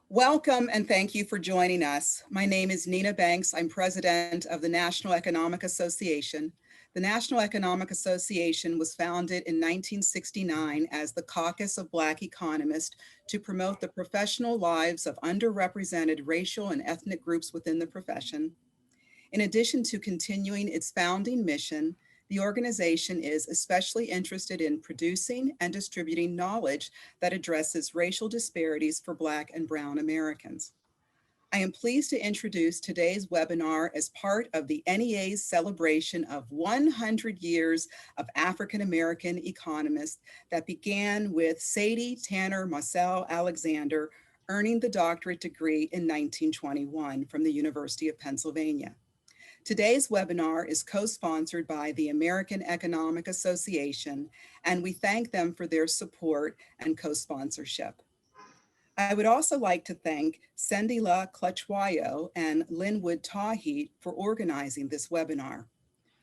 Welcome and thank you for joining us. My name is Nina Banks. I'm president of the National Economic Association. The National Economic Association was founded in 1969 as the Caucus of Black Economists to promote the professional lives of underrepresented racial and ethnic groups within the profession. In addition to continuing its founding mission, the organization is especially interested in producing and distributing knowledge that addresses racial disparities for Black and Brown Americans. I am pleased to introduce today's webinar as part of the NEA's celebration of 100 years of African American economists that began with Sadie Tanner Marcel Alexander earning the doctorate degree in 1921 from the University of Pennsylvania. Today's webinar is co-sponsored by the American Economic Association, and we thank them for their support and co-sponsorship. I would also like to thank Sendila Clutchwayo and Linwood Tawhid for organizing this webinar.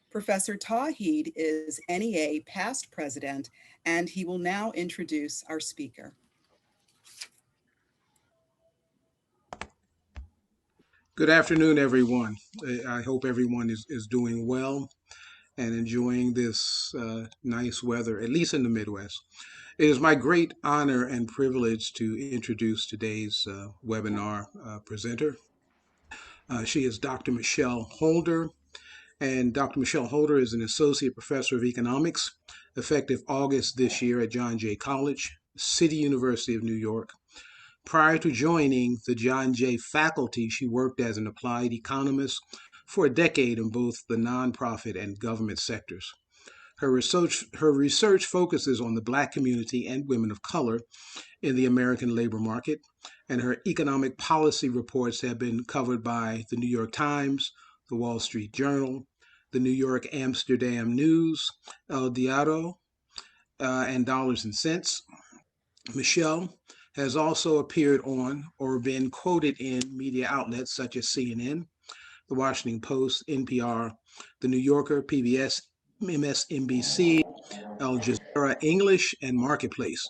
Professor Tawhid is NEA past president, and he will now introduce our speaker. Good afternoon, everyone. I hope everyone is doing well and enjoying this nice weather, at least in the Midwest. It is my great honor and privilege to introduce today's webinar presenter. She is Dr. Michelle Holder, and Dr. Michelle Holder is an associate professor of economics, effective August this year at John Jay College, City University of New York. Prior to joining the John Jay faculty, she worked as an applied economist for a decade in both the nonprofit and government sectors. Her research focuses on the Black community and women of color in the American labor market, and her economic policy reports have been covered by the New York Times, the Wall Street Journal, the New York Amsterdam News, El Diario, and Dollars and Cents. Michelle has also appeared on or been quoted in media outlets such as CNN, The Washington Post, NPR, The New Yorker, PBS, MSNBC, Al Jazeera English, and Marketplace.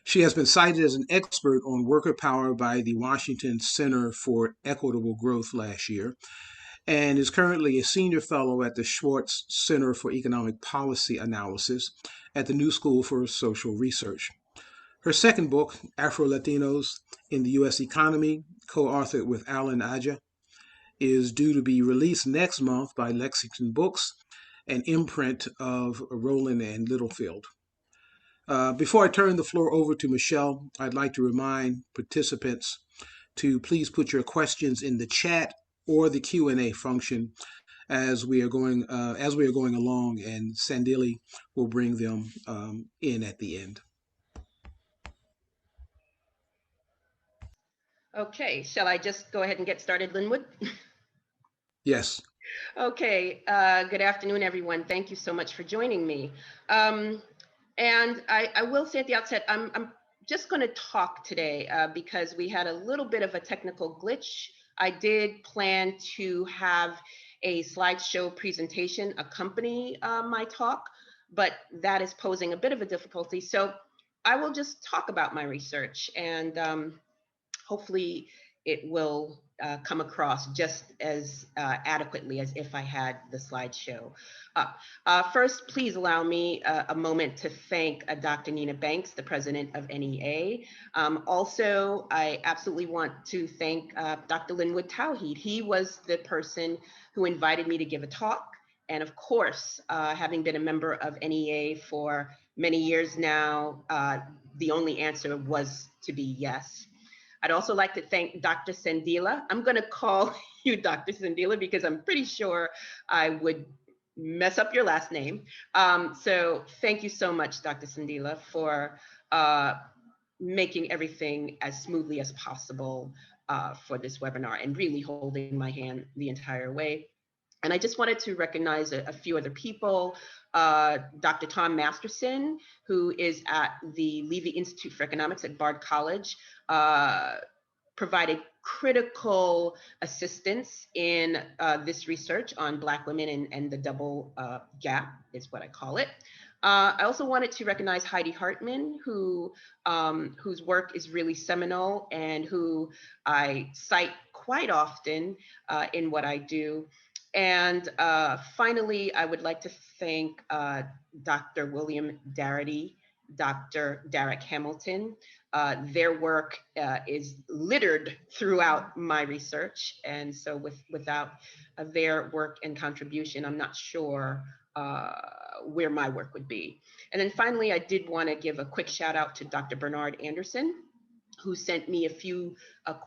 She has been cited as an expert on worker power by the Washington Center for Equitable Growth last year, and is currently a senior fellow at the Schwartz Center for Economic Policy Analysis at the New School for Social Research. Her second book, Afro-Latinos in the U.S. Economy, co-authored with Alan Aja, is due to be released next month by Lexington Books, an imprint of Rowland and Littlefield. Before I turn the floor over to Michelle, I'd like to remind participants to please put your questions in the chat or the Q&A function as we are going along, and Sandili will bring them in at the end. Okay, shall I just go ahead and get started, Linwood? Yes. Okay, good afternoon, everyone. Thank you so much for joining me. And I will say at the outset, I'm just going to talk today because we had a little bit of a technical glitch. I did plan to have a slideshow presentation accompany my talk, but that is posing a bit of a difficulty. So I will just talk about my research, and hopefully it will come across just as adequately as if I had the slideshow up. First, please allow me a moment to thank Dr. Nina Banks, the president of NEA. Also, I absolutely want to thank Dr. Linwood Tawhid. He was the person who invited me to give a talk. And of course, having been a member of NEA for many years now, the only answer was to be yes. I'd also like to thank Dr. Sendila. I'm going to call you Dr. Sendila because I'm pretty sure I would mess up your last name. So thank you so much, Dr. Sendila, for making everything as smoothly as possible for this webinar and really holding my hand the entire way. And I just wanted to recognize a few other people. Dr. Tom Masterson, who is at the Levy Institute for Economics at Bard College, provided critical assistance in this research on Black women and the double gap is what I call it. I also wanted to recognize Heidi Hartman, whose work is really seminal and who I cite quite often in what I do. And finally, I would like to thank Dr. William Darity, Dr. Derek Hamilton. Their work is littered throughout my research. And so without their work and contribution, I'm not sure where my work would be. And then finally, I did want to give a quick shout out to Dr. Bernard Anderson, who sent me a few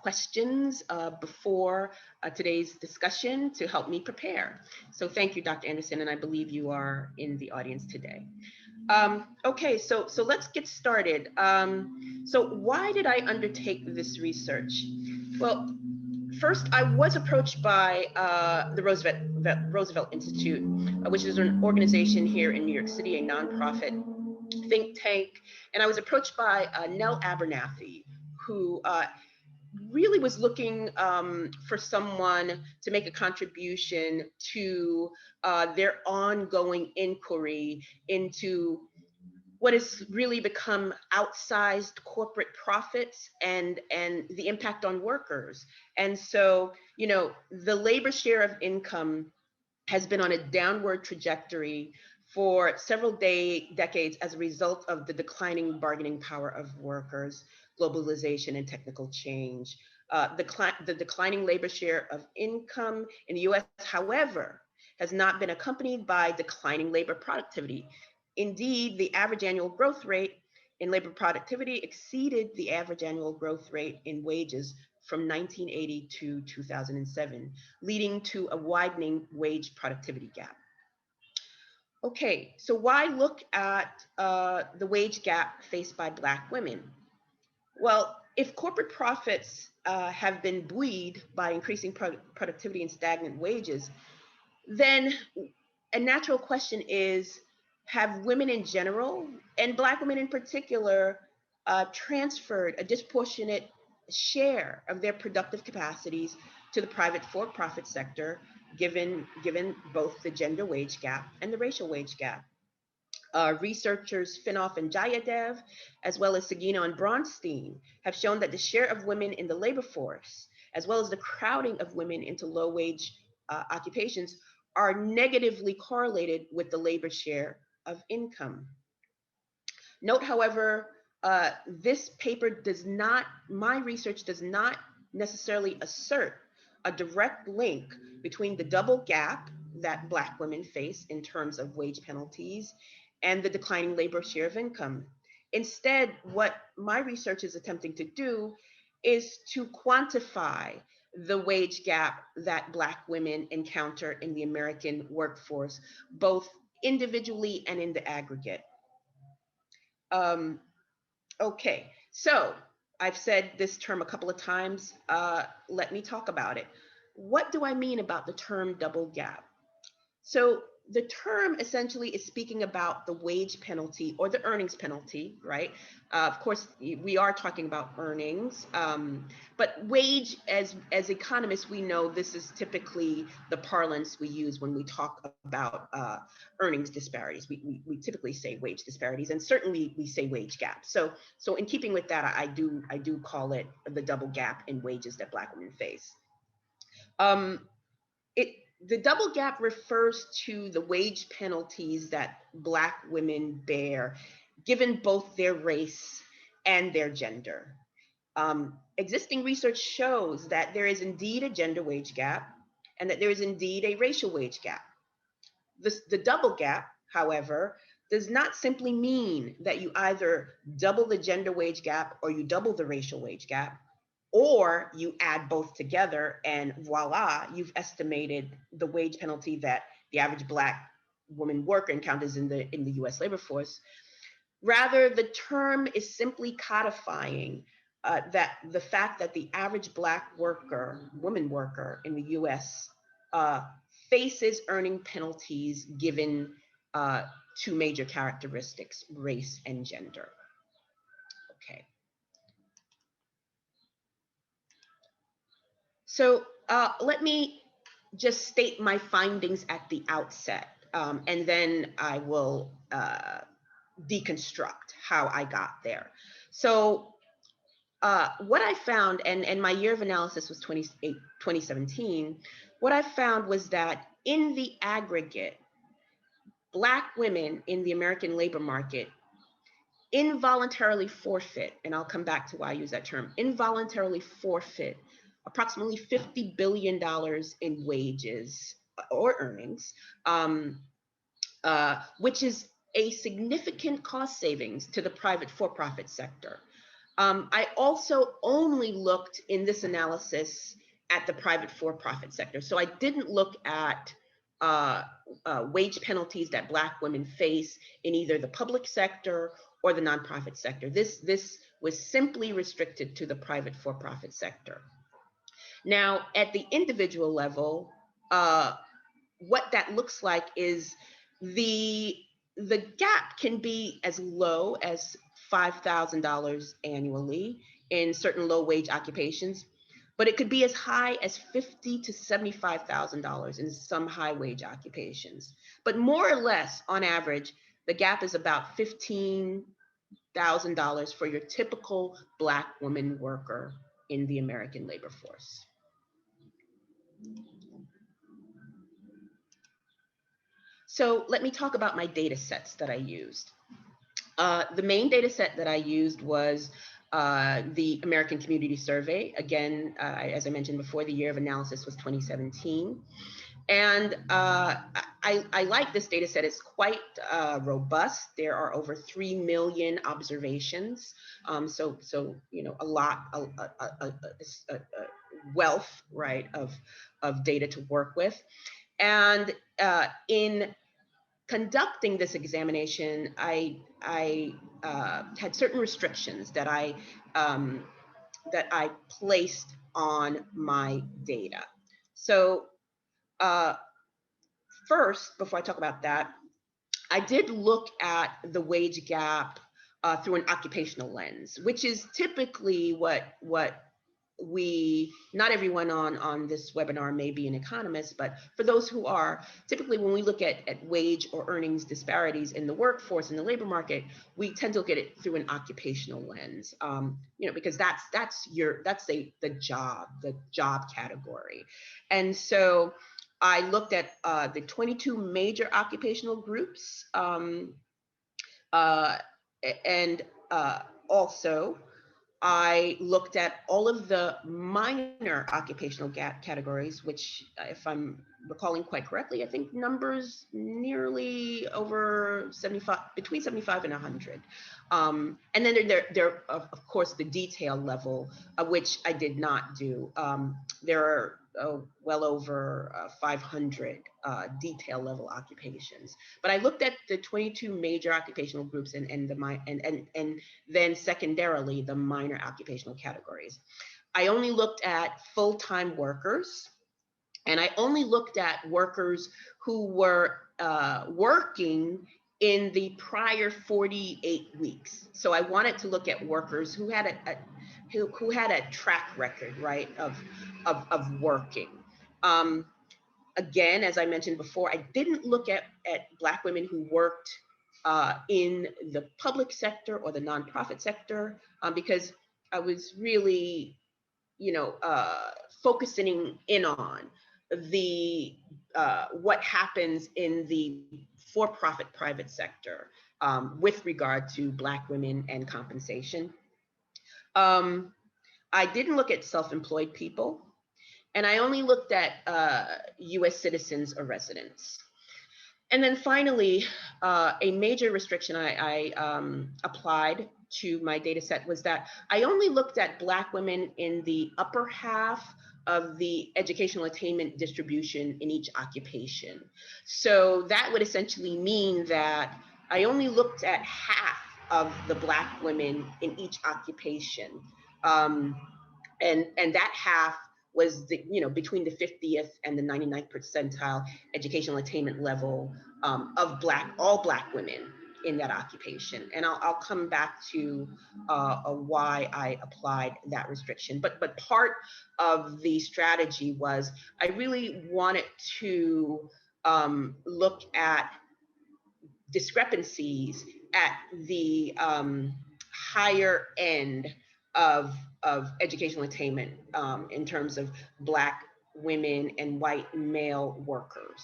questions before today's discussion to help me prepare. So thank you, Dr. Anderson, and I believe you are in the audience today. Okay, so let's get started. So why did I undertake this research? Well, first, I was approached by the Roosevelt Institute, which is an organization here in New York City, a nonprofit think tank. And I was approached by Nell Abernathy, who really was looking for someone to make a contribution to their ongoing inquiry into what has really become outsized corporate profits and the impact on workers. And so, you know, the labor share of income has been on a downward trajectory for several decades as a result of the declining bargaining power of workers, globalization, and technical change. The declining labor share of income in the US, however, has not been accompanied by declining labor productivity. Indeed, the average annual growth rate in labor productivity exceeded the average annual growth rate in wages from 1980 to 2007, leading to a widening wage productivity gap. Okay, so why look at the wage gap faced by Black women? Well, if corporate profits have been buoyed by increasing productivity and stagnant wages, then a natural question is, have women in general, and Black women in particular, transferred a disproportionate share of their productive capacities to the private for-profit sector, given both the gender wage gap and the racial wage gap? Researchers Finoff and Jayadev, as well as Sagino and Bronstein, have shown that the share of women in the labor force, as well as the crowding of women into low-wage occupations, are negatively correlated with the labor share of income. Note, however, this paper does not, my research does not necessarily assert a direct link between the double gap that Black women face in terms of wage penalties and the declining labor share of income. Instead, what my research is attempting to do is to quantify the wage gap that Black women encounter in the American workforce, both individually and in the aggregate. Okay, so I've said this term a couple of times. Let me talk about it. What do I mean about the term double gap? So the term essentially is speaking about the wage penalty or the earnings penalty, right? Of course, we are talking about earnings, but wage, as economists, we know this is typically the parlance we use when we talk about earnings disparities. We typically say wage disparities, and certainly we say wage gap. So in keeping with that, I do call it the double gap in wages that Black women face. The double gap refers to the wage penalties that Black women bear, given both their race and their gender. Existing research shows that there is indeed a gender wage gap and that there is indeed a racial wage gap. The double gap, however, does not simply mean that you either double the gender wage gap or you double the racial wage gap, or you add both together and voila, you've estimated the wage penalty that the average Black woman worker encounters in the US labor force. Rather, the term is simply codifying that the fact that the average Black woman worker in the US faces earning penalties given two major characteristics, race and gender. Okay. So let me just state my findings at the outset. and then I will deconstruct how I got there. So what I found, and my year of analysis was 2017, what I found was that in the aggregate, Black women in the American labor market involuntarily forfeit, and I'll come back to why I use that term, involuntarily forfeit approximately $50 billion in wages or earnings, which is a significant cost savings to the private for-profit sector. I also only looked in this analysis at the private for-profit sector. So I didn't look at wage penalties that Black women face in either the public sector or the nonprofit sector. This was simply restricted to the private for-profit sector. Now, at the individual level, what that looks like is the gap can be as low as $5,000 annually in certain low wage occupations, but it could be as high as $50,000 to $75,000 in some high wage occupations. But more or less, on average, the gap is about $15,000 for your typical Black woman worker in the American labor force. So let me talk about my data sets that I used. The main data set that I used was the American Community Survey. Again, as I mentioned before, the year of analysis was 2017. And I like this data set. It's quite robust. There are over 3 million observations. So you know, a lot, a wealth, right, of data to work with. And in conducting this examination, I had certain restrictions that I placed on my data. So first, before I talk about that, I did look at the wage gap through an occupational lens, which is typically what not everyone on this webinar may be an economist, but for those who are, typically when we look at wage or earnings disparities in the workforce, in the labor market, we tend to look at it through an occupational lens, you know, because that's the job category. And so I looked at the 22 major occupational groups, and also I looked at all of the minor occupational categories, which, if I'm recalling quite correctly, I think numbers nearly over 75, between 75 and 100. And then there of course, the detail level, which I did not do. There are well over 500 detail level occupations. But I looked at the 22 major occupational groups and then secondarily the minor occupational categories. I only looked at full-time workers, and I only looked at workers who were working in the prior 48 weeks. So I wanted to look at workers who had a track record, right, of working. Again, as I mentioned before, I didn't look at Black women who worked in the public sector or the nonprofit sector because I was really, you know, focusing in on the what happens in the for-profit private sector with regard to Black women and compensation. I didn't look at self-employed people, and I only looked at US citizens or residents. And then finally, a major restriction I applied to my data set was that I only looked at Black women in the upper half of the educational attainment distribution in each occupation. So that would essentially mean that I only looked at half of the Black women in each occupation. And that half was between the 50th and the 99th percentile educational attainment level of all Black women in that occupation. And I'll come back to why I applied that restriction. But part of the strategy was I really wanted to look at discrepancies at the higher end of, educational attainment in terms of Black women and white male workers.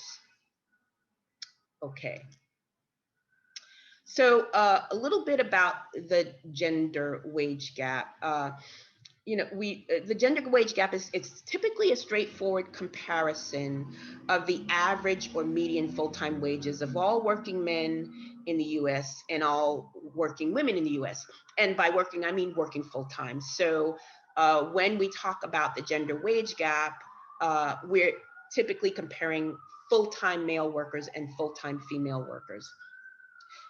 Okay. So a little bit about the gender wage gap. The gender wage gap it's typically a straightforward comparison of the average or median full-time wages of all working men in the US and all working women in the US. And by working, I mean working full-time. So when we talk about the gender wage gap, we're typically comparing full-time male workers and full-time female workers.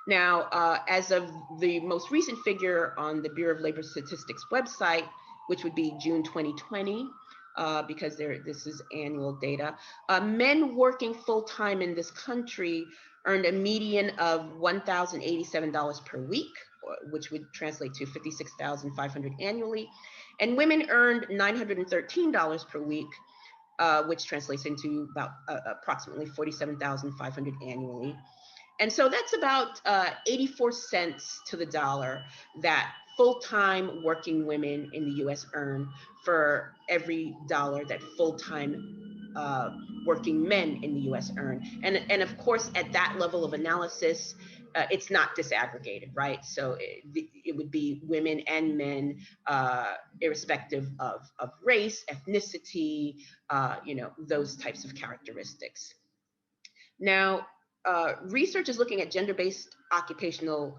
Now, as of the most recent figure on the Bureau of Labor Statistics website, which would be June 2020, because this is annual data, men working full-time in this country earned a median of $1,087 per week, which would translate to $56,500 annually. And women earned $913 per week, which translates into about approximately $47,500 annually. And so that's about 84 cents to the dollar that full-time working women in the US earn for every dollar that full-time working men in the US earn. And of course, at that level of analysis, it's not disaggregated, right? So it would be women and men, irrespective of race, ethnicity, those types of characteristics. Now, research is looking at gender-based occupational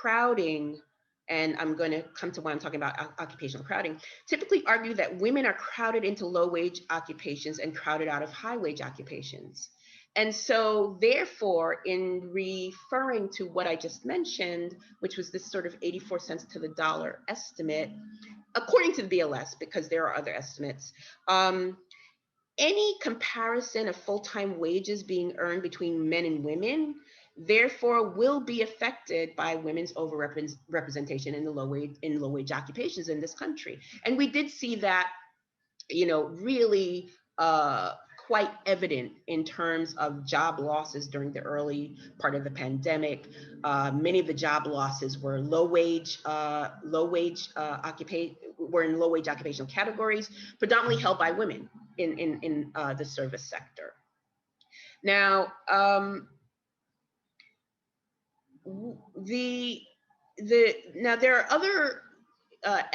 crowding, and I'm going to come to why I'm talking about occupational crowding, typically argue that women are crowded into low-wage occupations and crowded out of high-wage occupations. And so, therefore, in referring to what I just mentioned, which was this sort of 84 cents to the dollar estimate, according to the BLS, because there are other estimates, any comparison of full-time wages being earned between men and women, therefore, will be affected by women's overrepresentation in the low wage occupations in this country. And we did see that, really quite evident in terms of job losses during the early part of the pandemic. Many of the job losses were in low wage occupational categories, predominantly held by women in the service sector. Now, now there are other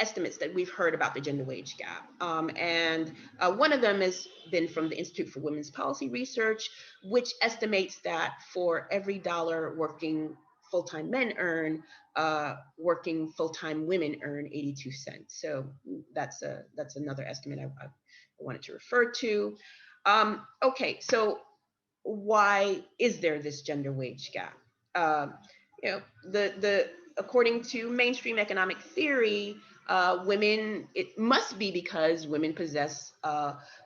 estimates that we've heard about the gender wage gap. And one of them has been from the Institute for Women's Policy Research, which estimates that for every dollar working full-time men earn, working full-time women earn 82 cents. So that's another estimate I wanted to refer to. Okay, so why is there this gender wage gap? According to mainstream economic theory, it must be because women possess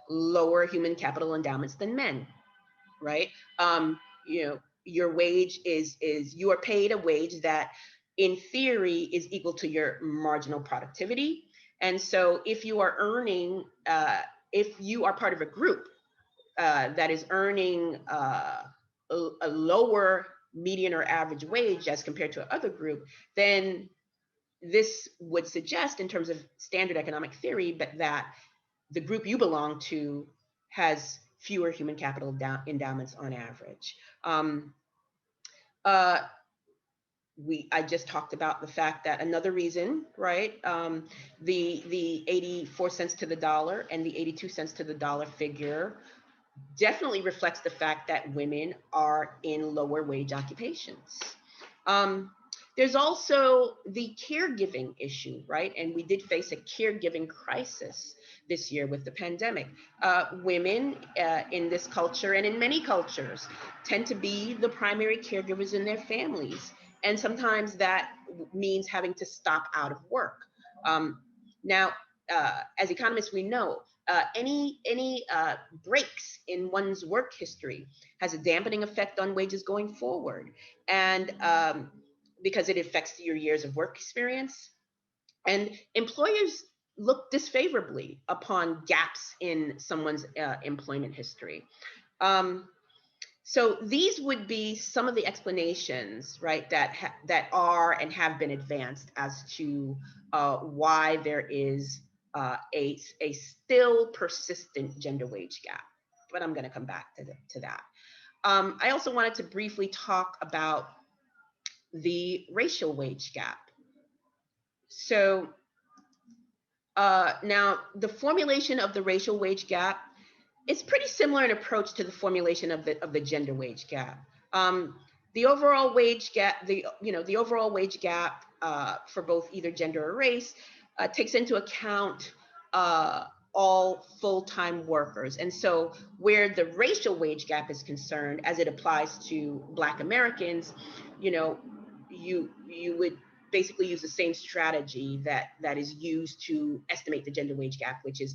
lower human capital endowments than men, right? Your wage you are paid a wage that in theory is equal to your marginal productivity. And so if you are earning, if you are part of a group that is earning a lower median or average wage as compared to another group, then this would suggest, in terms of standard economic theory, that the group you belong to has fewer human capital endowments on average. I just talked about the fact that another reason, right? The 84 cents to the dollar and the 82 cents to the dollar figure definitely reflects the fact that women are in lower wage occupations. There's also the caregiving issue, right? And we did face a caregiving crisis this year with the pandemic. Women in this culture and in many cultures tend to be the primary caregivers in their families. And sometimes that means having to stop out of work. Now, as economists, we know any breaks in one's work history has a dampening effect on wages going forward. And because it affects your years of work experience. And employers look disfavorably upon gaps in someone's employment history. So these would be some of the explanations, right, that are and have been advanced as to why there is a still persistent gender wage gap. But I'm going to come back to that. I also wanted to briefly talk about the racial wage gap. So now the formulation of the racial wage gap, it's pretty similar in approach to the formulation of the gender wage gap. The overall wage gap, the overall wage gap for both either gender or race takes into account all full-time workers. And so where the racial wage gap is concerned, as it applies to Black Americans, you would basically use the same strategy that is used to estimate the gender wage gap, which is,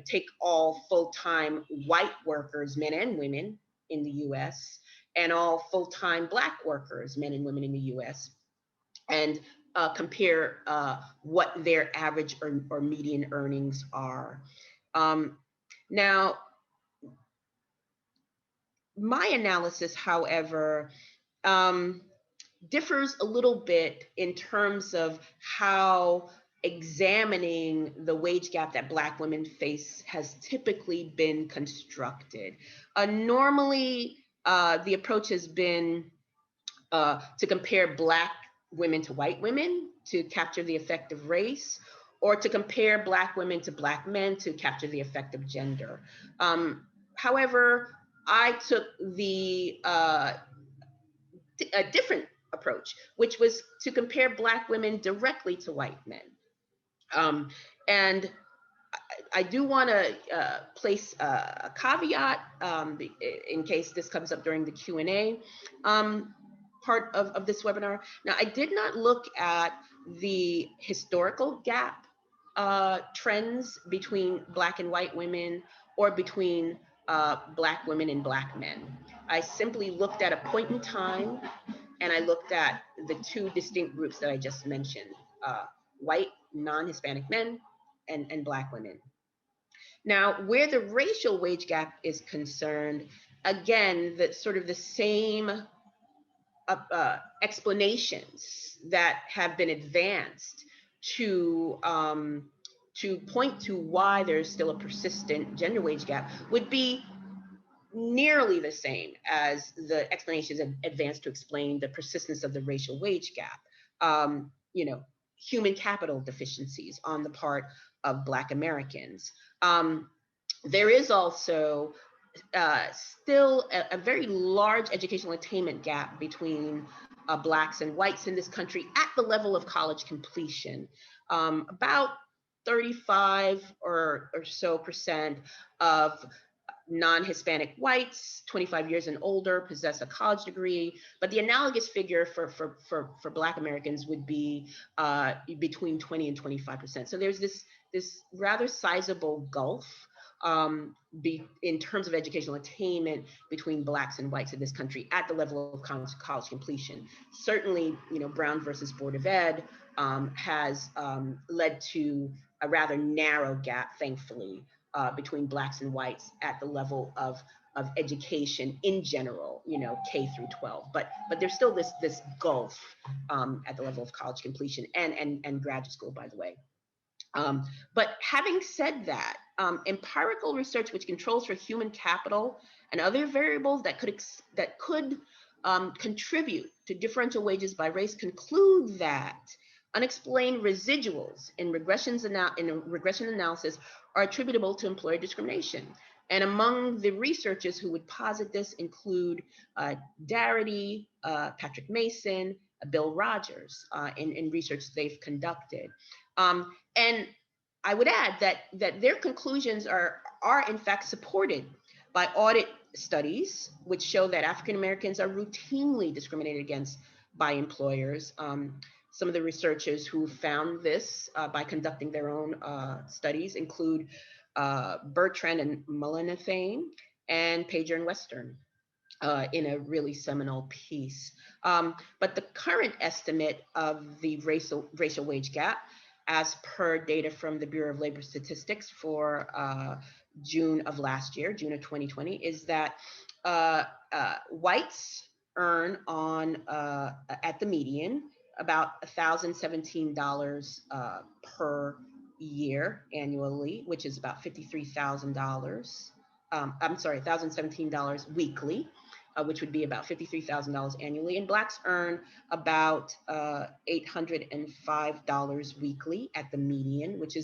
take all full-time white workers, men and women in the US, and all full-time Black workers, men and women in the US, and compare what their average or median earnings are. Now, my analysis, however, differs a little bit in terms of how examining the wage gap that Black women face has typically been constructed. Normally, the approach has been to compare Black women to white women to capture the effect of race, or to compare Black women to Black men to capture the effect of gender. However, I took a different approach, which was to compare Black women directly to white men. And I do want to place a caveat in case this comes up during the Q&A part of this webinar. Now, I did not look at the historical gap trends between Black and white women, or between Black women and Black men. I simply looked at a point in time, and I looked at the two distinct groups that I just mentioned, white non-Hispanic men and Black women. Now, where the racial wage gap is concerned, again, the same explanations that have been advanced to point to why there's still a persistent gender wage gap would be nearly the same as the explanations advanced to explain the persistence of the racial wage gap. Human capital deficiencies on the part of Black Americans. There is also still a very large educational attainment gap between Blacks and whites in this country at the level of college completion. About 35 or so percent of non-Hispanic whites, 25 years and older, possess a college degree, but the analogous figure for Black Americans would be between 20 and 25%. So there's this rather sizable gulf in terms of educational attainment between Blacks and whites in this country at the level of college completion. Certainly, Brown versus Board of Ed has led to a rather narrow gap, thankfully, between Blacks and whites at the level of education in general, K through 12. But there's still this gulf at the level of college completion and graduate school, by the way. But having said that, empirical research, which controls for human capital and other variables that could contribute to differential wages by race, conclude that unexplained residuals in regression analysis are attributable to employer discrimination. And among the researchers who would posit this include Darity, Patrick Mason, Bill Rogers in research they've conducted. And I would add that their conclusions are in fact supported by audit studies, which show that African Americans are routinely discriminated against by employers. Some of the researchers who found this by conducting their own studies include Bertrand and Mullinathane, and Pager and Western in a really seminal piece. But the current estimate of the racial wage gap as per data from the Bureau of Labor Statistics for June of last year, June of 2020, is that whites earn on at the median about $1,017 per year annually, which is about $53,000. I'm sorry, $1,017 weekly, which would be about $53,000 annually. And Blacks earn about $805 weekly at the median, which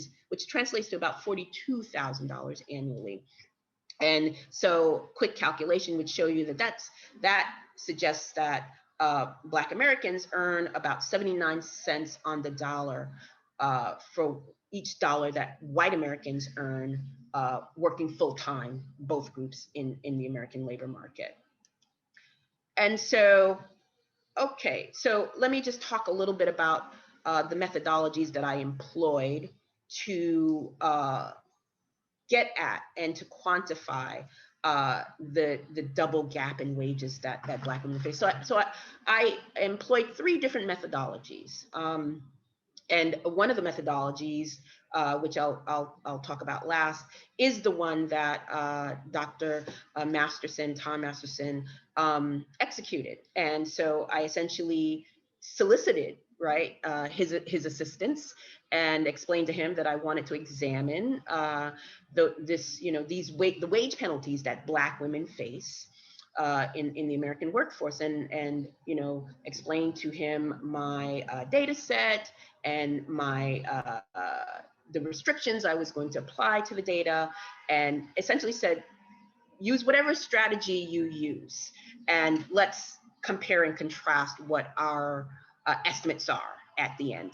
translates to about $42,000 annually. And so quick calculation would show you that suggests that Black Americans earn about 79 cents on the dollar for each dollar that white Americans earn working full-time, both groups in the American labor market. And so, okay, so let me just talk a little bit about the methodologies that I employed to get at and to quantify the double gap in wages that Black women face. So I employed 3 different methodologies. And one of the methodologies, which I'll talk about last, is the one that Dr. Tom Masterson, executed. And so I essentially solicited, right, his assistance and explained to him that I wanted to examine the wage penalties that Black women face in the American workforce, and explain to him my data set and my the restrictions I was going to apply to the data, and essentially said, use whatever strategy you use, and let's compare and contrast what our estimates are at the end.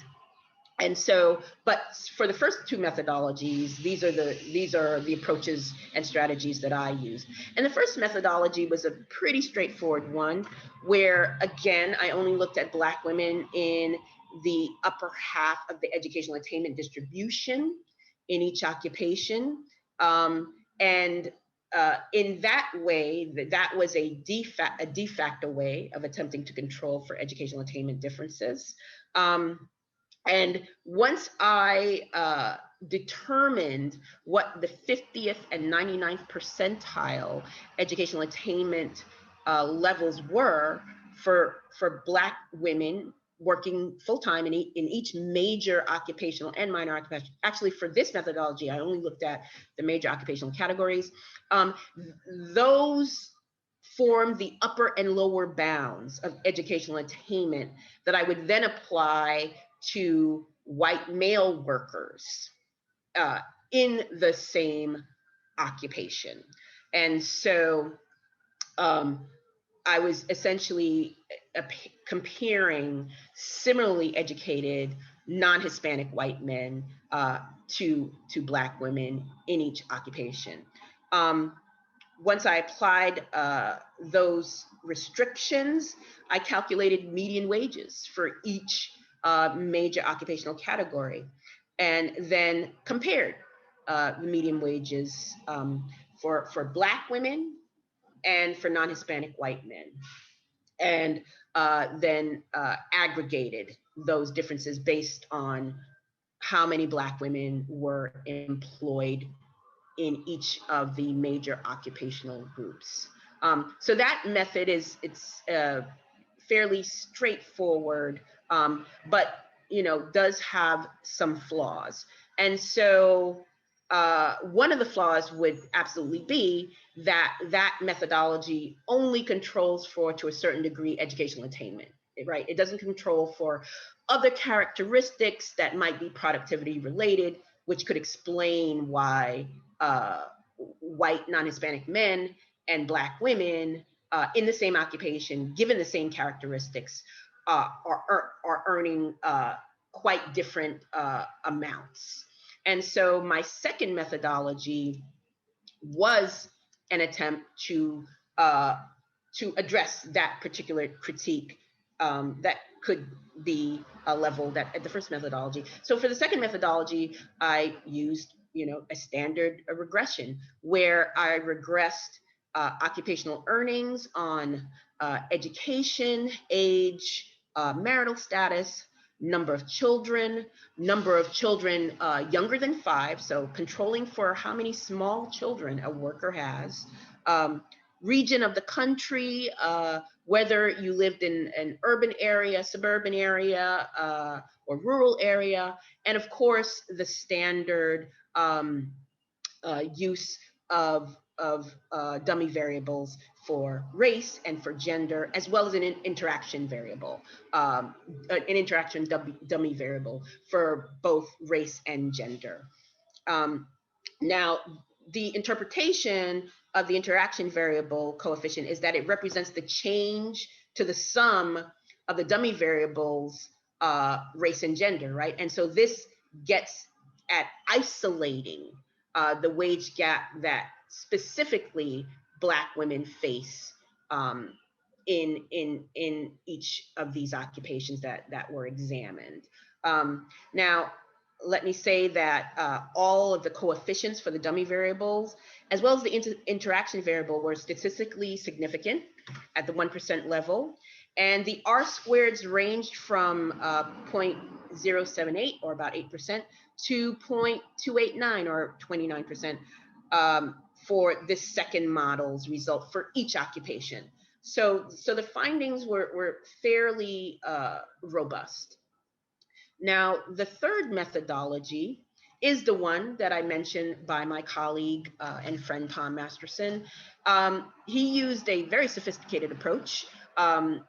And so, but for the first 2 methodologies, these are the approaches and strategies that I use. And the first methodology was a pretty straightforward one, where again, I only looked at Black women in the upper half of the educational attainment distribution in each occupation. And in that way, that was a de facto way of attempting to control for educational attainment differences. And once I determined what the 50th and 99th percentile educational attainment levels were for Black women working full-time in each major occupational and minor occupation. Actually, for this methodology, I only looked at the major occupational categories. Those form the upper and lower bounds of educational attainment that I would then apply to white male workers in the same occupation. And so I was essentially comparing similarly educated non-Hispanic white men to Black women in each occupation. Once I applied those restrictions, I calculated median wages for each major occupational category, and then compared the median wages for Black women and for non-Hispanic white men, and then aggregated those differences based on how many Black women were employed in each of the major occupational groups. So that method it's fairly straightforward, but does have some flaws. And so one of the flaws would absolutely be that methodology only controls for, to a certain degree, educational attainment, right? It doesn't control for other characteristics that might be productivity related, which could explain why white non-Hispanic men and Black women in the same occupation, given the same characteristics, are earning quite different amounts. And so my second methodology was an attempt to address that particular critique that could be leveled at the first methodology. So for the second methodology, I used a standard regression where I regressed occupational earnings on education, age, marital status, number of children younger than 5, so controlling for how many small children a worker has, region of the country, whether you lived in an urban area, suburban area, or rural area, and of course the standard use of dummy variables for race and for gender, as well as an interaction variable, an interaction dummy variable for both race and gender. Now, the interpretation of the interaction variable coefficient is that it represents the change to the sum of the dummy variables, race and gender, right? And so this gets at isolating the wage gap that specifically Black women face in each of these occupations that were examined. Now, let me say that all of the coefficients for the dummy variables, as well as the interaction variable, were statistically significant at the 1% level. And the R-squareds ranged from 0.078, or about 8%, to 0.289, or 29%, for this second model's result for each occupation. So the findings were fairly robust. Now, the third methodology is the one that I mentioned by my colleague and friend Tom Masterson. He used a very sophisticated approach,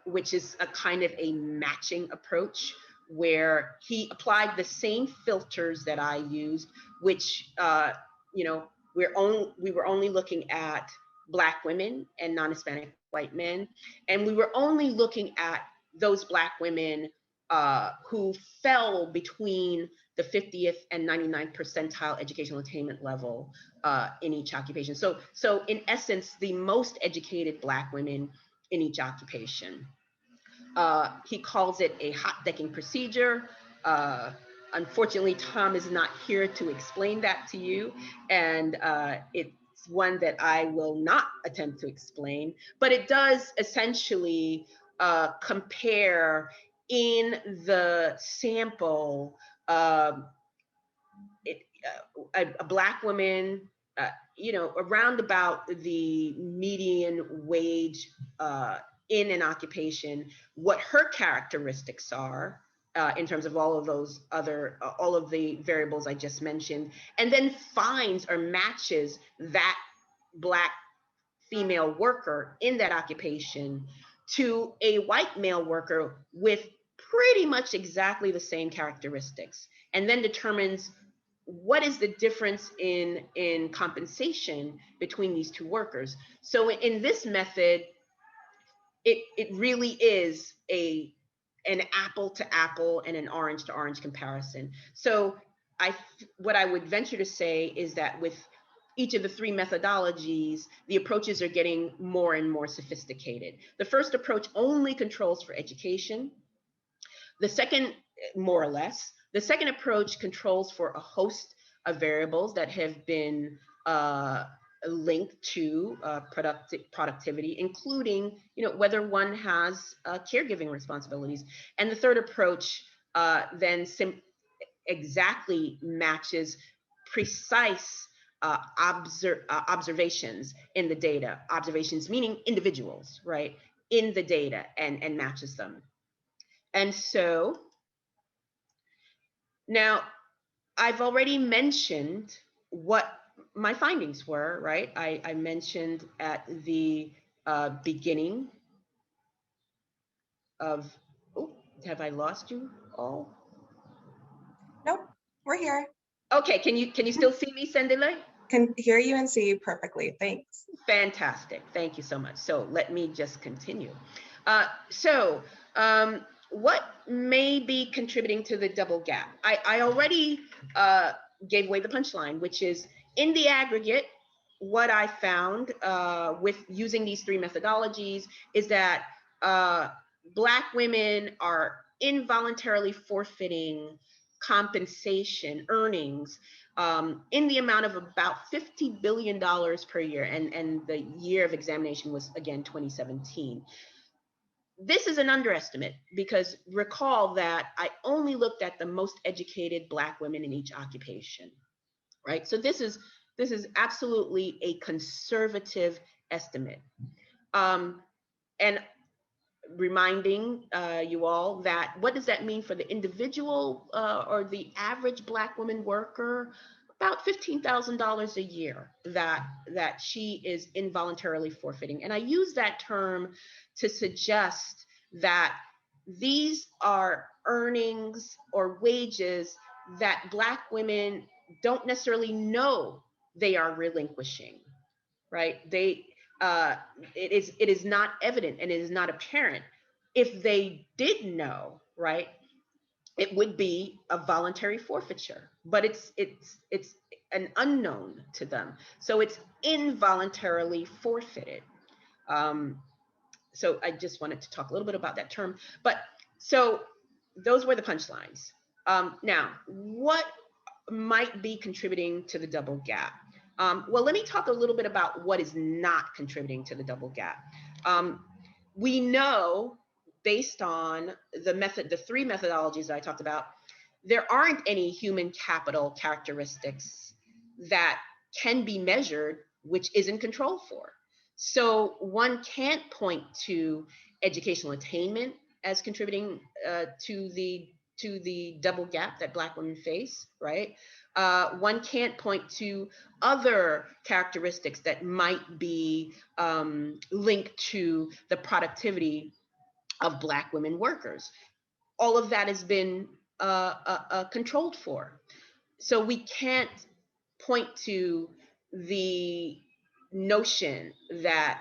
which is a kind of a matching approach, where he applied the same filters that I used, which we were only looking at Black women and non-Hispanic white men, and we were only looking at those Black women who fell between the 50th and 99th percentile educational attainment level in each occupation. So in essence, the most educated Black women in each occupation. He calls it a hot decking procedure. Unfortunately, Tom is not here to explain that to you, and it's one that I will not attempt to explain, but it does essentially compare in the sample a Black woman, around about the median wage in an occupation, what her characteristics are in terms of all of those other, all of the variables I just mentioned, and then finds or matches that Black female worker in that occupation to a white male worker with pretty much exactly the same characteristics, and then determines what is the difference in compensation between these two workers. So in this method, it really is an apple to apple and an orange to orange comparison. So what I would venture to say is that with each of the three methodologies, the approaches are getting more and more sophisticated. The first approach only controls for education. The second, more or less, the second approach controls for a host of variables that have been linked to productivity, including whether one has caregiving responsibilities. And the third approach then exactly matches precise observations in the data, observations meaning individuals, right, in the data, and matches them. And so now I've already mentioned what my findings were, right? I mentioned at the beginning of, oh, have I lost you all? Nope, we're here. Okay, can you still see me, Sendele? Can hear you and see you perfectly, thanks. Fantastic, thank you so much. So let me just continue. What may be contributing to the double gap? I already gave away the punchline, which is in the aggregate, what I found with using these three methodologies is that Black women are involuntarily forfeiting compensation earnings in the amount of about $50 billion per year. And the year of examination was, again, 2017. this is an underestimate, because recall that I only looked at the most educated Black women in each occupation, right? So this is absolutely a conservative estimate. And reminding you all that, what does that mean for the individual or the average Black woman worker? About $15,000 a year that she is involuntarily forfeiting. And I use that term to suggest that these are earnings or wages that Black women don't necessarily know they are relinquishing, right? It is not evident and it is not apparent. If they did know, right, it would be a voluntary forfeiture, but it's an unknown to them, so it's involuntarily forfeited. So I just wanted to talk a little bit about that term. But so those were the punchlines. Now, what might be contributing to the double gap? Well, let me talk a little bit about what is not contributing to the double gap. We know, based on the three methodologies that I talked about, there aren't any human capital characteristics that can be measured which isn't controlled for. So one can't point to educational attainment as contributing to the double gap that Black women face, right? One can't point to other characteristics that might be linked to the productivity of Black women workers. All of that has been controlled for. So we can't point to the notion that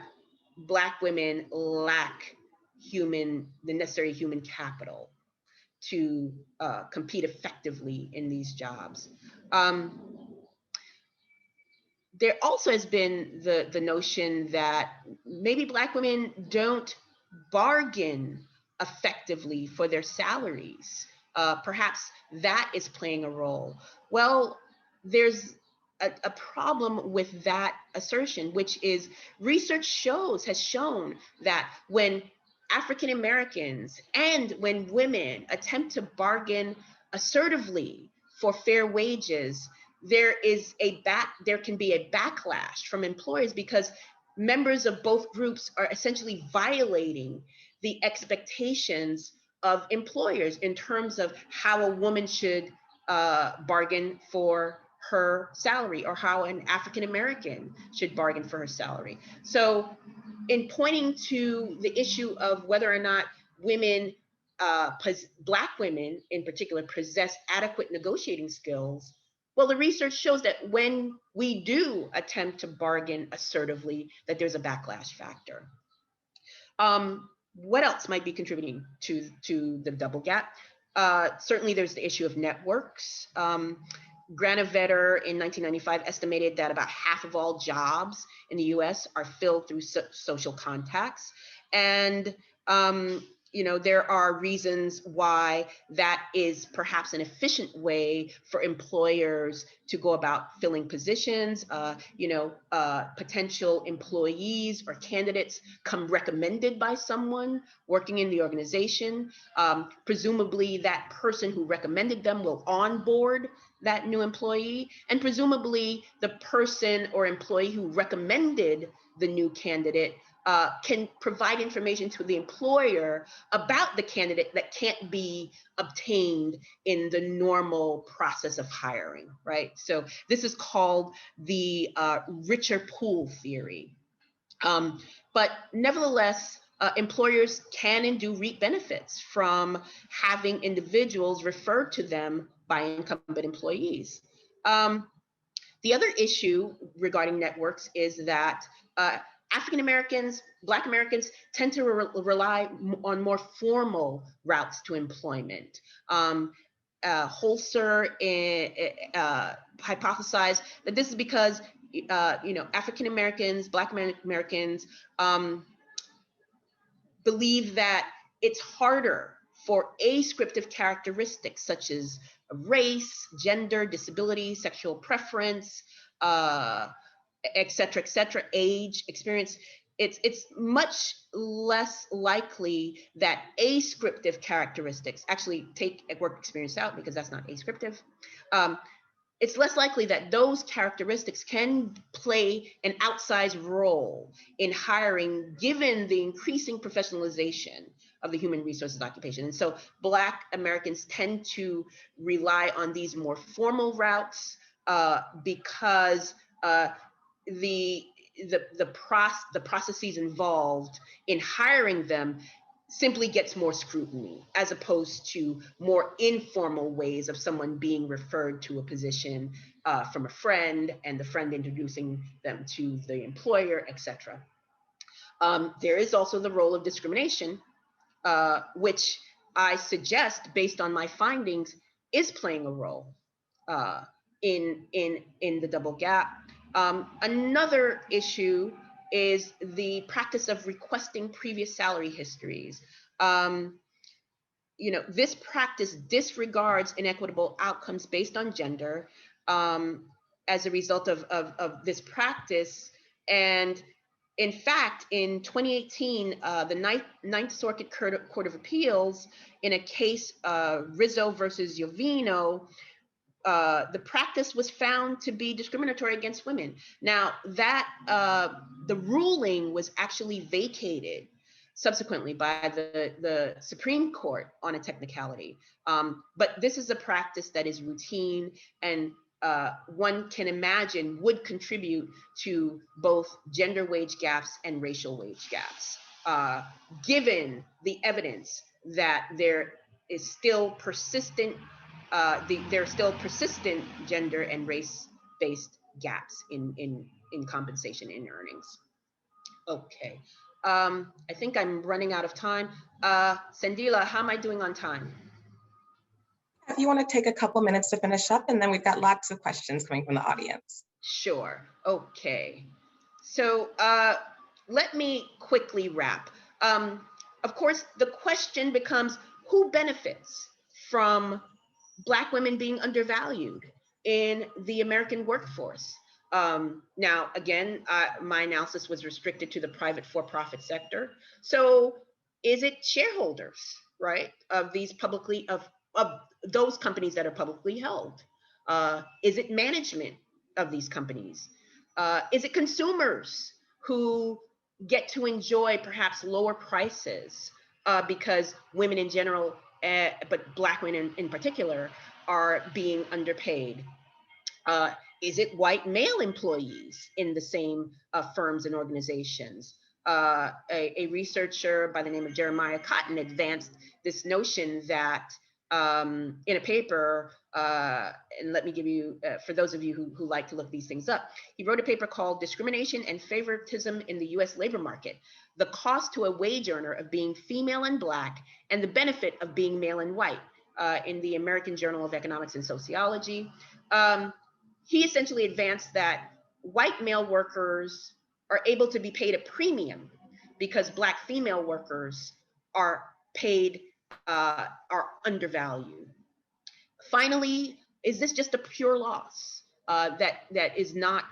Black women lack the necessary human capital to compete effectively in these jobs. There also has been the notion that maybe Black women don't bargain effectively for their salaries. Perhaps that is playing a role. Well, there's a problem with that assertion, which is research has shown that when African Americans and when women attempt to bargain assertively for fair wages, there can be a backlash from employers, because members of both groups are essentially violating the expectations of employers in terms of how a woman should bargain for her salary, or how an African American should bargain for her salary. So in pointing to the issue of whether or not women, Black women in particular, possess adequate negotiating skills, well, the research shows that when we do attempt to bargain assertively, that there's a backlash factor. What else might be contributing to the double gap? Certainly there's the issue of networks. Granovetter in 1995 estimated that about half of all jobs in the US are filled through social contacts. And there are reasons why that is perhaps an efficient way for employers to go about filling positions. Potential employees or candidates come recommended by someone working in the organization. Presumably that person who recommended them will onboard that new employee, and presumably the person or employee who recommended the new candidate can provide information to the employer about the candidate that can't be obtained in the normal process of hiring, right? So this is called the richer pool theory. But nevertheless, employers can and do reap benefits from having individuals referred to them by incumbent employees. The other issue regarding networks is that African Americans, Black Americans tend to rely on more formal routes to employment. Holzer hypothesized that this is because African Americans, Black Americans believe that it's harder for ascriptive characteristics such as race, gender, disability, sexual preference, et cetera, age, experience. it's much less likely that ascriptive characteristics, actually take work experience out because that's not ascriptive. It's less likely that those characteristics can play an outsized role in hiring, given the increasing professionalization of the human resources occupation. And so Black Americans tend to rely on these more formal routes because the processes involved in hiring them simply gets more scrutiny, as opposed to more informal ways of someone being referred to a position from a friend and the friend introducing them to the employer, etc. There is also the role of discrimination, which I suggest, based on my findings, is playing a role in the double gap. Another issue is the practice of requesting previous salary histories. This practice disregards inequitable outcomes based on gender as a result of this practice. And in fact, in 2018, the Ninth Circuit Court of Appeals, in a case, Rizzo versus Jovino, the practice was found to be discriminatory against women. Now, that the ruling was actually vacated subsequently by the Supreme Court on a technicality. But this is a practice that is routine and one can imagine would contribute to both gender wage gaps and racial wage gaps, given the evidence that there is still persistent there are still persistent gender and race-based gaps in compensation in earnings. Okay, I think I'm running out of time. Sandila, how am I doing on time? If you want to take a couple minutes to finish up, and then we've got lots of questions coming from the audience. Sure, okay. So let me quickly wrap. Of course, the question becomes, who benefits from Black women being undervalued in the American workforce? Now, again, my analysis was restricted to the private for-profit sector. So is it shareholders, right, of these of those companies that are publicly held? Is it management of these companies? Is it consumers who get to enjoy perhaps lower prices because women in general, but Black women in particular, are being underpaid? Is it white male employees in the same firms and organizations? A researcher by the name of Jeremiah Cotton advanced this notion that in a paper, and let me give you, for those of you who like to look these things up, he wrote a paper called Discrimination and Favoritism in the US Labor Market, the Cost to a Wage Earner of Being Female and Black and the Benefit of Being Male and White, in the American Journal of Economics and Sociology. He essentially advanced that white male workers are able to be paid a premium because Black female workers are paid, are undervalued. Finally, is this just a pure loss that is not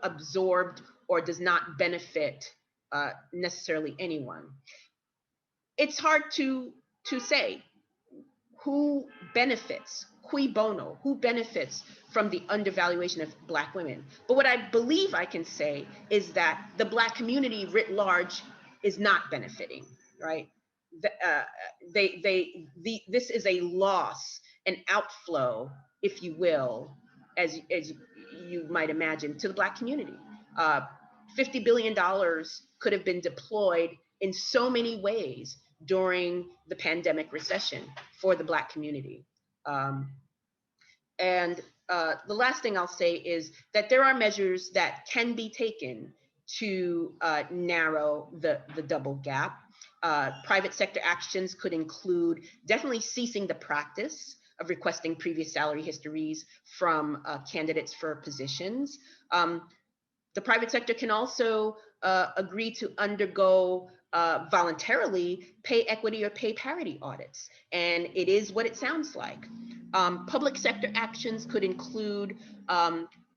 absorbed or does not benefit necessarily anyone? It's hard to say who benefits, cui bono, who benefits from the undervaluation of Black women. But what I believe I can say is that the Black community writ large is not benefiting, right? This is a loss, an outflow, if you will, as you might imagine, to the Black community. $50 billion could have been deployed in so many ways during the pandemic recession for the Black community. And the last thing I'll say is that there are measures that can be taken to narrow the double gap. Private sector actions could include definitely ceasing the practice of requesting previous salary histories from candidates for positions. The private sector can also agree to undergo voluntarily pay equity or pay parity audits. And it is what it sounds like. Public sector actions could include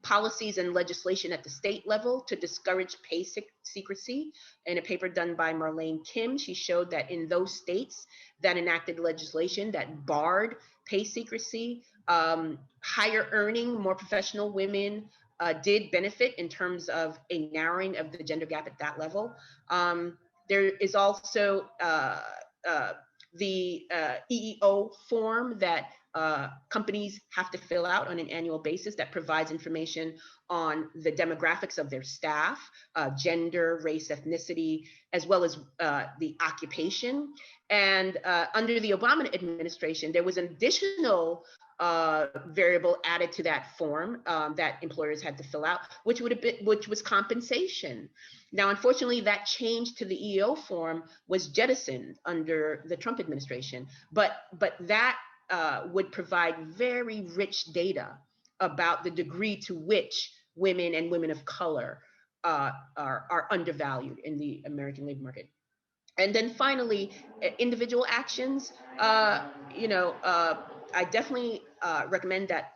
policies and legislation at the state level to discourage pay secrecy. In a paper done by Marlene Kim, she showed that in those states that enacted legislation that barred pay secrecy, higher earning, more professional women did benefit in terms of a narrowing of the gender gap at that level. There is also the EEO form that companies have to fill out on an annual basis that provides information on the demographics of their staff, gender, race, ethnicity, as well as the occupation. And under the Obama administration, there was an additional variable added to that form that employers had to fill out, which was compensation. Now, unfortunately, that change to the EEO form was jettisoned under the Trump administration, but that would provide very rich data about the degree to which women and women of color are undervalued in the American labor market. And then finally, individual actions. I definitely recommend that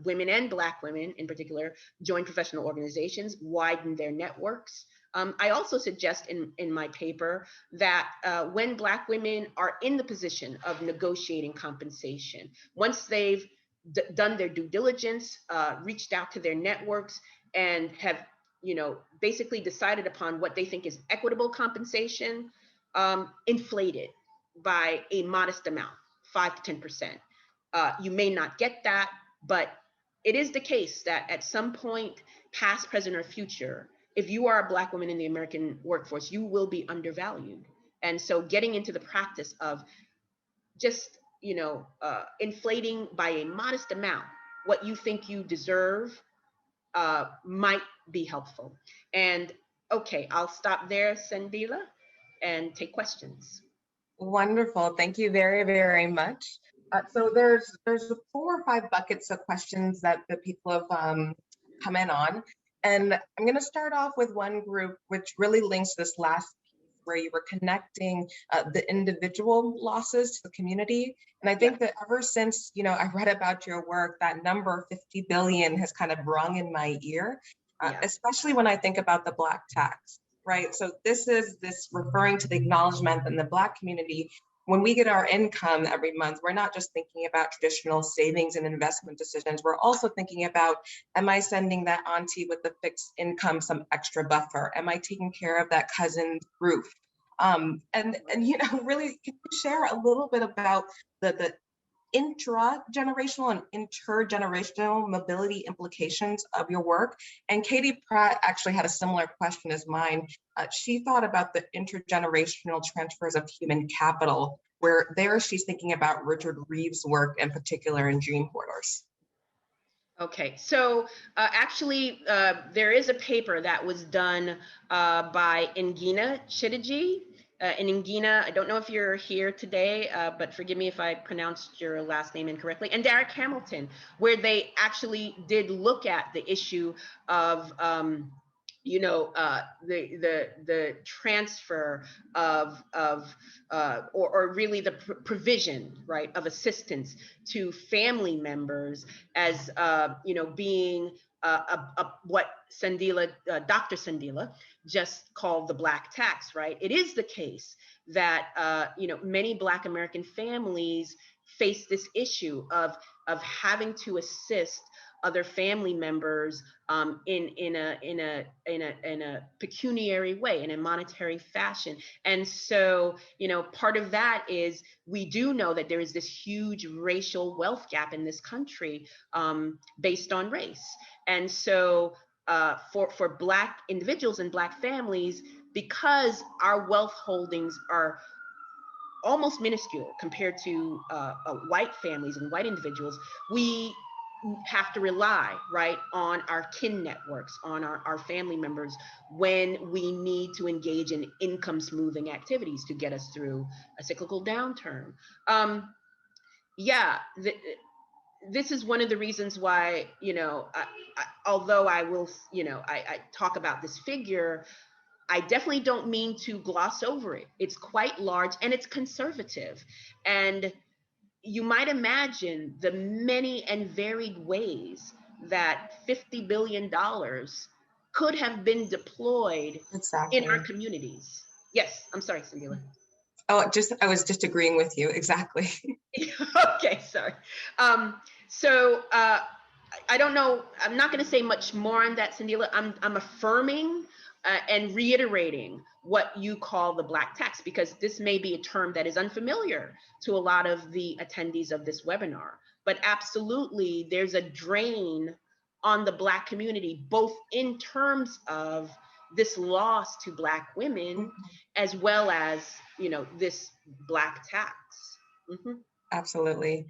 women and Black women in particular join professional organizations, widen their networks. I also suggest in my paper that when Black women are in the position of negotiating compensation, once they've done their due diligence, reached out to their networks, and have basically decided upon what they think is equitable compensation, inflated by a modest amount, 5 to 10%. You may not get that, but it is the case that at some point, past, present, or future, if you are a Black woman in the American workforce, you will be undervalued. And so getting into the practice of just, inflating by a modest amount what you think you deserve might be helpful. And okay, I'll stop there, Sandila, and take questions. Wonderful. Thank you very, very much. So there's 4 or 5 buckets of questions that the people have come in on. And I'm going to start off with one group, which really links this last piece where you were connecting the individual losses to the community. And I think that ever since, I read about your work, that number 50 billion has kind of rung in my ear, especially when I think about the Black tax, right? So this is referring to the acknowledgement in the Black community. When we get our income every month, we're not just thinking about traditional savings and investment decisions. We're also thinking about, am I sending that auntie with the fixed income some extra buffer? Am I taking care of that cousin's roof? Really, can you share a little bit about the intra-generational and intergenerational mobility implications of your work? And Katie Pratt actually had a similar question as mine. She thought about the intergenerational transfers of human capital, where there she's thinking about Richard Reeves' work in particular in Dream Hoarders. Okay, so actually, there is a paper that was done by Ngina Chidiji. And Ngina, I don't know if you're here today, but forgive me if I pronounced your last name incorrectly, and Derek Hamilton, where they actually did look at the issue of the transfer of or really the provision, right, of assistance to family members as being what Dr. Sandila just called the Black tax, right? It is the case that many Black American families face this issue of having to assist other family members in a pecuniary way, in a monetary fashion. And so, part of that is we do know that there is this huge racial wealth gap in this country based on race. And so for Black individuals and Black families, because our wealth holdings are almost minuscule compared to white families and white individuals, we have to rely, right, on our kin networks, on our family members when we need to engage in income smoothing activities to get us through a cyclical downturn. This is one of the reasons why, although I will, I talk about this figure, I definitely don't mean to gloss over it. It's quite large and it's conservative. And you might imagine the many and varied ways that $50 billion could have been deployed in our Exactly. communities. Yes, I'm sorry, Sandila. Oh, I was just agreeing with you. Exactly. Okay, sorry. I don't know. I'm not going to say much more on that, Sandila. I'm affirming and reiterating what you call the black tax, because this may be a term that is unfamiliar to a lot of the attendees of this webinar. But absolutely, there's a drain on the Black community, both in terms of this loss to Black women, as well as, you know, this black tax. Mm-hmm. Absolutely.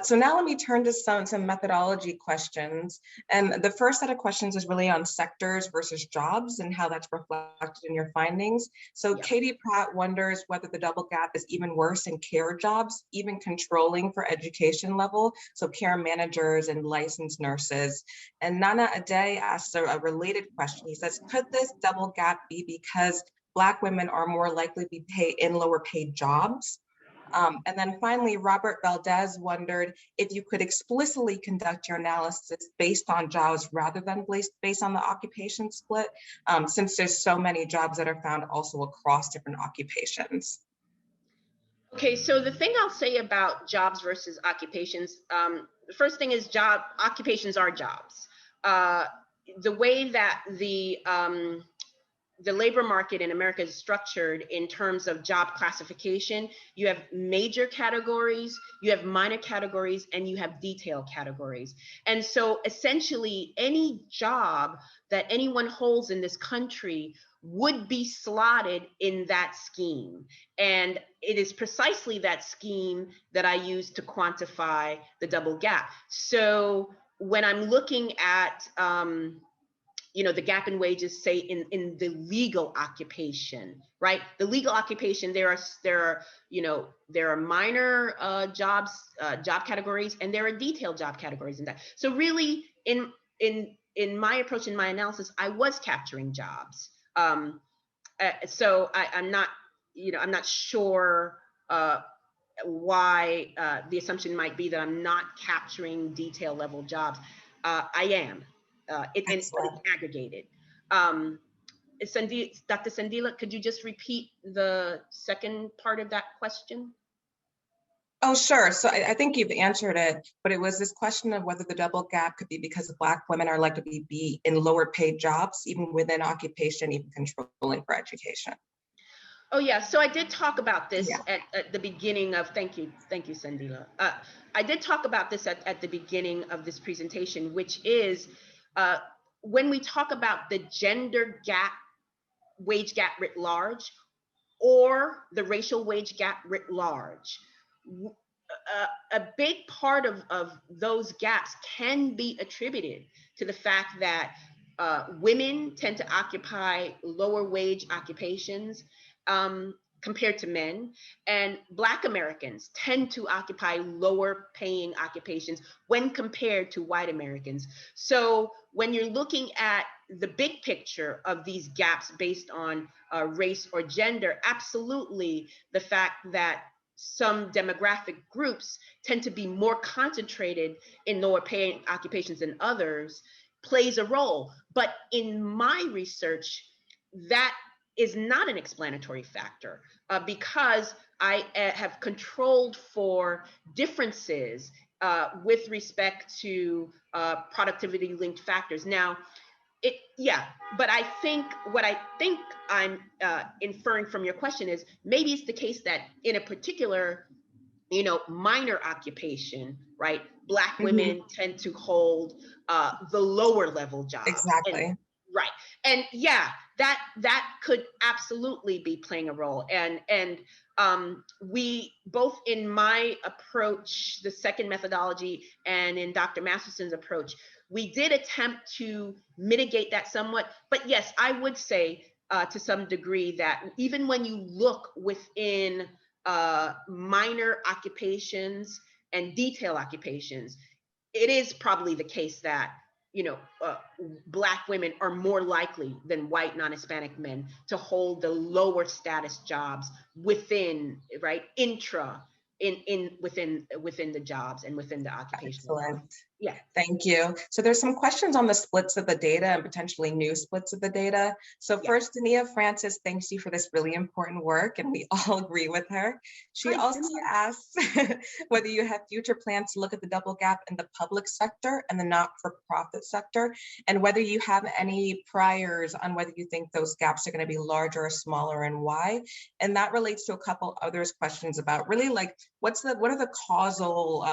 So now let me turn to some methodology questions. And the first set of questions is really on sectors versus jobs and how that's reflected in your findings. So Yeah. Katie Pratt wonders whether the double gap is even worse in care jobs, even controlling for education level, so care managers and licensed nurses. And Nana Ade asks a related question. He says, could this double gap be because Black women are more likely to be paid in lower paid jobs? And then finally, Robert Valdez wondered if you could explicitly conduct your analysis based on jobs rather than based on the occupation split, since there's so many jobs that are found also across different occupations. Okay, so the thing I'll say about jobs versus occupations, the first thing is occupations are jobs. The way that the labor market in America is structured in terms of job classification, you have major categories, you have minor categories, and you have detail categories. And so essentially any job that anyone holds in this country would be slotted in that scheme. And it is precisely that scheme that I use to quantify the double gap. So when I'm looking at, you know, the gap in wages, say in the legal occupation, right? The legal occupation, there are minor job categories, and there are detailed job categories in that. So really, in my approach, in my analysis, I was capturing jobs. So I'm not, I'm not sure why the assumption might be that I'm not capturing detail level jobs. I am. But it's aggregated. Dr. Sandila, could you just repeat the second part of that question? Oh, sure. So I think you've answered it, but it was this question of whether the double gap could be because Black women are likely to be in lower paid jobs, even within occupation, even controlling for education. Oh yeah, so I did talk about this at the beginning of, thank you, Sandila. I did talk about this at the beginning of this presentation, which is when we talk about the gender gap, wage gap writ large, or the racial wage gap writ large, a big part of those gaps can be attributed to the fact that women tend to occupy lower wage occupations compared to men, and Black Americans tend to occupy lower paying occupations when compared to white Americans. So when you're looking at the big picture of these gaps based on race or gender, absolutely the fact that some demographic groups tend to be more concentrated in lower paying occupations than others plays a role. But in my research, that is not an explanatory factor because I have controlled for differences with respect to productivity linked factors. Now, but I think what I'm inferring from your question is maybe it's the case that in a particular, minor occupation, right? Black women tend to hold the lower level jobs. Exactly. Right. And that could absolutely be playing a role. And we both in my approach, the second methodology, and in Dr. Masterson's approach, we did attempt to mitigate that somewhat. But yes, I would say to some degree that even when you look within minor occupations and detail occupations, it is probably the case that Black women are more likely than white non-Hispanic men to hold the lower status jobs within, right, within the jobs and within the occupation. Excellent. Yeah. Thank you. So there's some questions on the splits of the data and potentially new splits of the data. So Yeah. first, Dania Francis thanks you for this really important work, and we all agree with her. She Hi, also Dania. asks whether you have future plans to look at the double gap in the public sector and the not-for-profit sector, and whether you have any priors on whether you think those gaps are going to be larger or smaller and why. And that relates to a couple others questions about really like what are the causal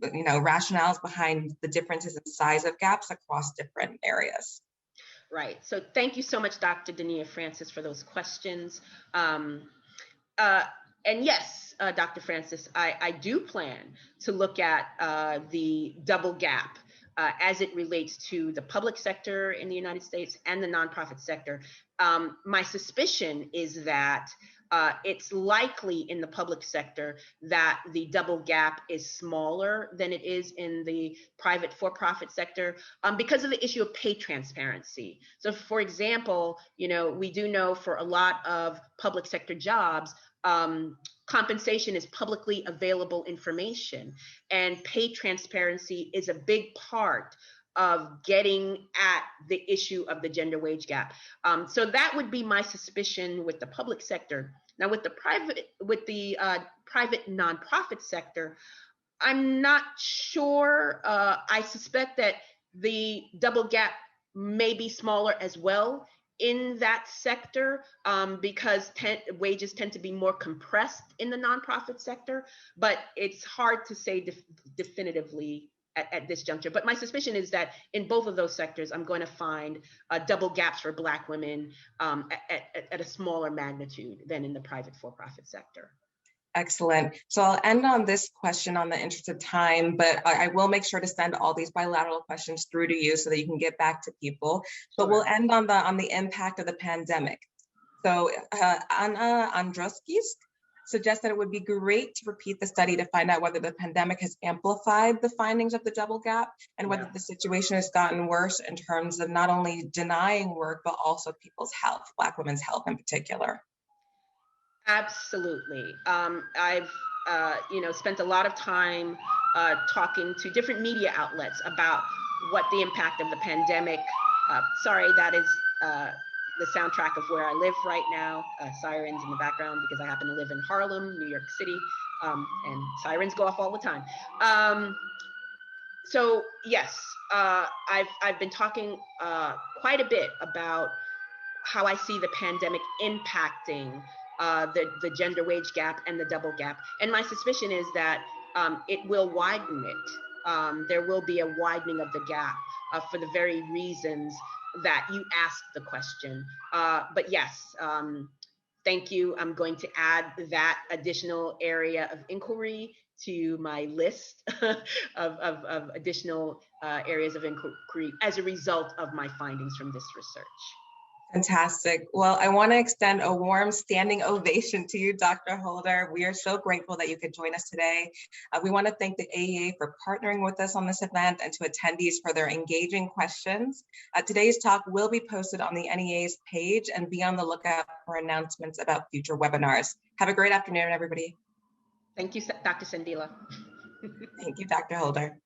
rationales behind the differences in size of gaps across different areas. Right. So thank you so much, Dr. Dania Francis, for those questions. And yes, Dr. Francis, I do plan to look at the double gap as it relates to the public sector in the United States and the nonprofit sector. My suspicion is that it's likely in the public sector that the double gap is smaller than it is in the private for-profit sector because of the issue of pay transparency. So for example, we do know for a lot of public sector jobs, compensation is publicly available information, and pay transparency is a big part of getting at the issue of the gender wage gap. So that would be my suspicion with the public sector. Now, with the private nonprofit sector, I'm not sure. I suspect that the double gap may be smaller as well in that sector because wages tend to be more compressed in the nonprofit sector, but it's hard to say definitively at this juncture. But my suspicion is that in both of those sectors, I'm going to find double gaps for Black women at a smaller magnitude than in the private for-profit sector. Excellent. So I'll end on this question on the interest of time, but I will make sure to send all these bilateral questions through to you so that you can get back to people. But we'll end on the impact of the pandemic. So Anna Androskis suggests that it would be great to repeat the study to find out whether the pandemic has amplified the findings of the double gap and whether the situation has gotten worse in terms of not only denying work, but also people's health, Black women's health in particular. Absolutely. I've spent a lot of time talking to different media outlets about what the impact of the pandemic. Sorry, that is the soundtrack of where I live right now. Sirens in the background because I happen to live in Harlem, New York City, and sirens go off all the time. So yes, I've been talking quite a bit about how I see the pandemic impacting the gender wage gap and the double gap. And my suspicion is that it will widen it. There will be a widening of the gap for the very reasons that you asked the question. But yes, thank you. I'm going to add that additional area of inquiry to my list of additional areas of inquiry as a result of my findings from this research. Fantastic. Well, I want to extend a warm standing ovation to you, Dr. Holder. We are so grateful that you could join us today. We want to thank the AEA for partnering with us on this event and to attendees for their engaging questions. Today's talk will be posted on the NEA's page, and be on the lookout for announcements about future webinars. Have a great afternoon, everybody. Thank you, Dr. Sandila. Thank you, Dr. Holder.